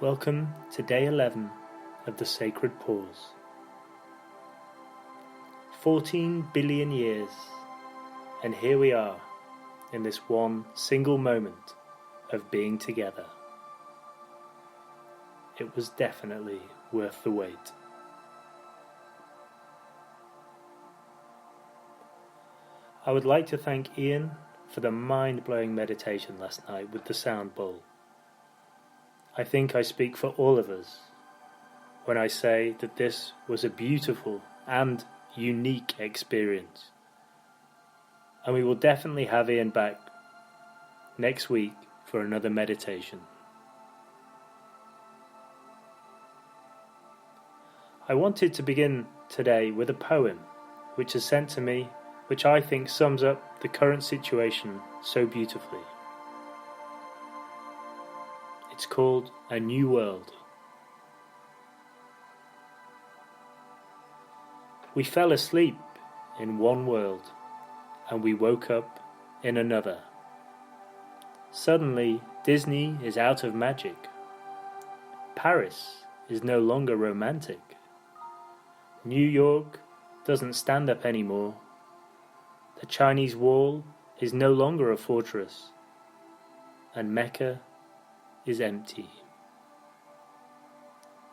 Welcome to day 11 of the Sacred Pause. 14 billion years, and here we are in this one single moment of being together. It was definitely worth the wait. I would like to thank Ian for the mind-blowing meditation last night with the sound bowl. I think I speak for all of us when I say that this was a beautiful and unique experience. And we will definitely have Ian back next week for another meditation. I wanted to begin today with a poem which is sent to me, which I think sums up the current situation so beautifully. It's called A New World. We fell asleep in one world, and we woke up in another. Suddenly, Disney is out of magic. Paris is no longer romantic. New York doesn't stand up anymore. The Chinese wall is no longer a fortress, and Mecca is empty.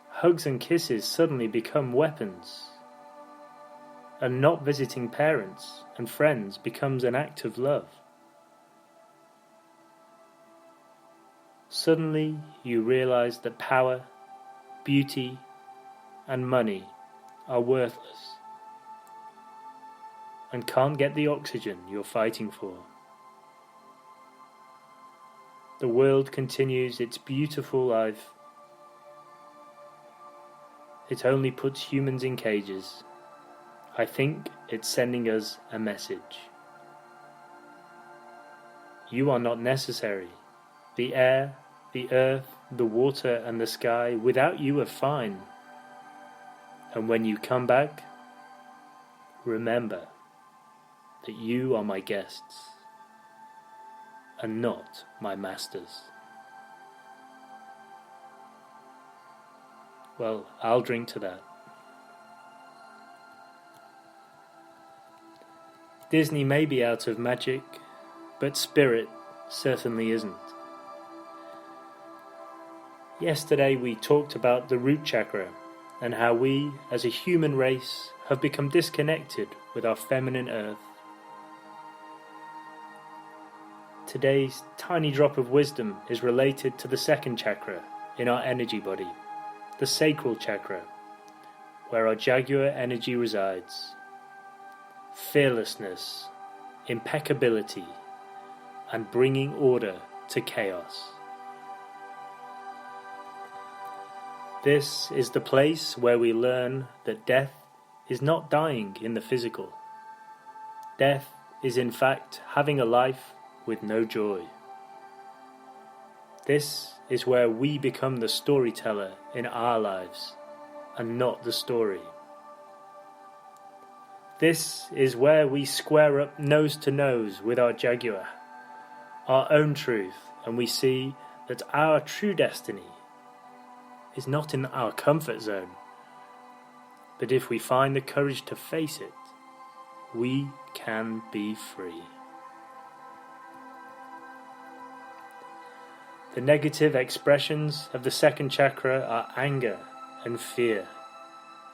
Hugs and kisses suddenly become weapons, and not visiting parents and friends becomes an act of love. Suddenly you realize that power, beauty, and money are worthless and can't get the oxygen you're fighting for. The world continues its beautiful life. It only puts humans in cages. I think it's sending us a message. You are not necessary. The air, the earth, the water, and the sky without you are fine. And when you come back, remember that you are my guests and not my masters. Well, I'll drink to that. Disney may be out of magic, but spirit certainly isn't. Yesterday we talked about the root chakra and how we, as a human race, have become disconnected with our feminine earth. Today's tiny drop of wisdom is related to the second chakra in our energy body, the Sacral Chakra, where our Jaguar energy resides. Fearlessness, impeccability, and bringing order to chaos. This is the place where we learn that death is not dying in the physical. Death is in fact having a life with no joy. This is where we become the storyteller in our lives and not the story. This is where we square up nose to nose with our Jaguar, our own truth, and we see that our true destiny is not in our comfort zone, but if we find the courage to face it, we can be free. The negative expressions of the second chakra are anger and fear.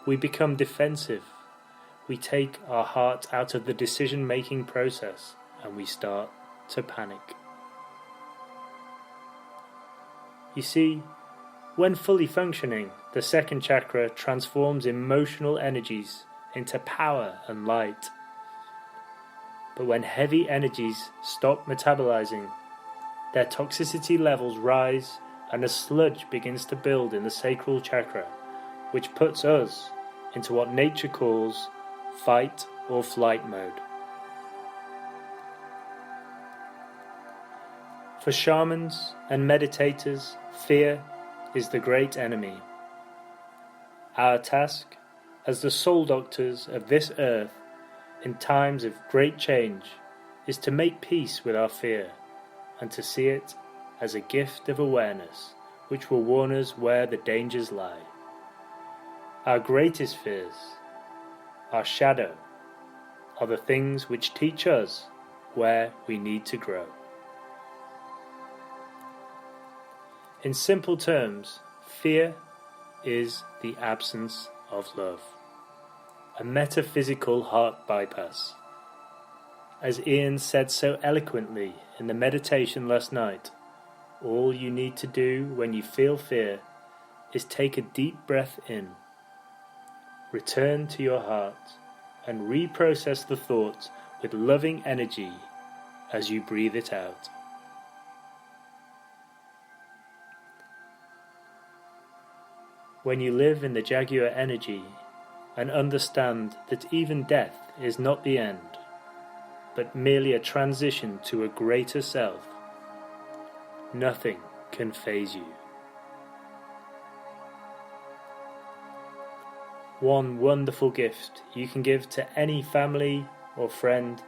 We become defensive. We take our heart out of the decision-making process and we start to panic. You see, when fully functioning, the second chakra transforms emotional energies into power and light. But when heavy energies stop metabolizing, their toxicity levels rise and a sludge begins to build in the sacral chakra, which puts us into what nature calls fight or flight mode. For shamans and meditators, fear is the great enemy. Our task as the soul doctors of this earth in times of great change is to make peace with our fear and to see it as a gift of awareness which will warn us where the dangers lie. Our greatest fears, our shadow, are the things which teach us where we need to grow. In simple terms, fear is the absence of love, a metaphysical heart bypass. As Ian said so eloquently in the meditation last night, all you need to do when you feel fear is take a deep breath in, return to your heart, and reprocess the thought with loving energy as you breathe it out. When you live in the Jaguar energy and understand that even death is not the end, but merely a transition to a greater self, nothing can faze you. One wonderful gift you can give to any family or friend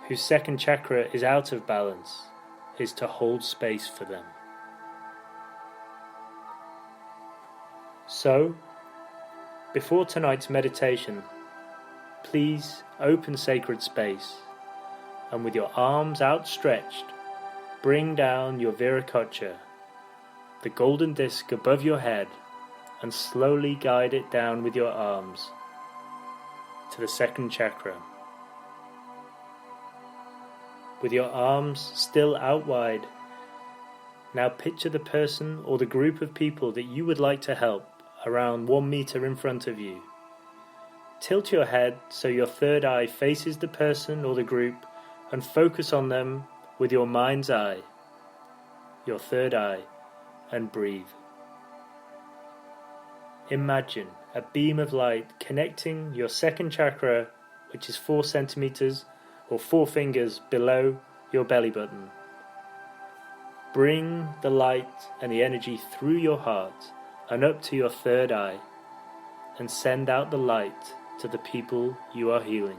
whose second chakra is out of balance is to hold space for them. So, before tonight's meditation, please open sacred space and with your arms outstretched, bring down your Viracocha, the golden disc above your head, and slowly guide it down with your arms to the second chakra. With your arms still out wide, now picture the person or the group of people that you would like to help around 1 meter in front of you. Tilt your head so your third eye faces the person or the group and focus on them with your mind's eye, your third eye, and breathe. Imagine a beam of light connecting your second chakra, which is 4 centimeters or 4 fingers below your belly button. Bring the light and the energy through your heart and up to your third eye, and send out the light to the people you are healing.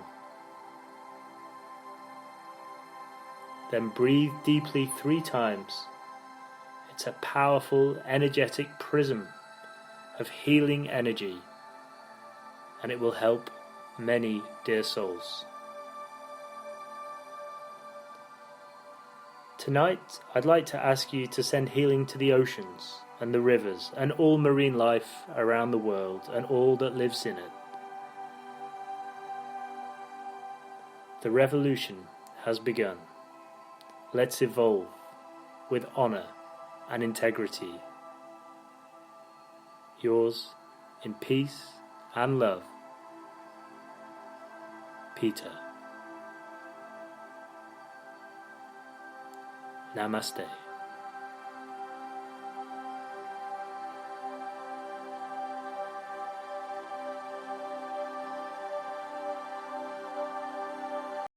Then breathe deeply 3 times. It's a powerful, energetic prism of healing energy, and it will help many dear souls. Tonight, I'd like to ask you to send healing to the oceans and the rivers and all marine life around the world and all that lives in it. The revolution has begun. Let's evolve with honor and integrity. Yours, in peace and love, Peter. Namaste.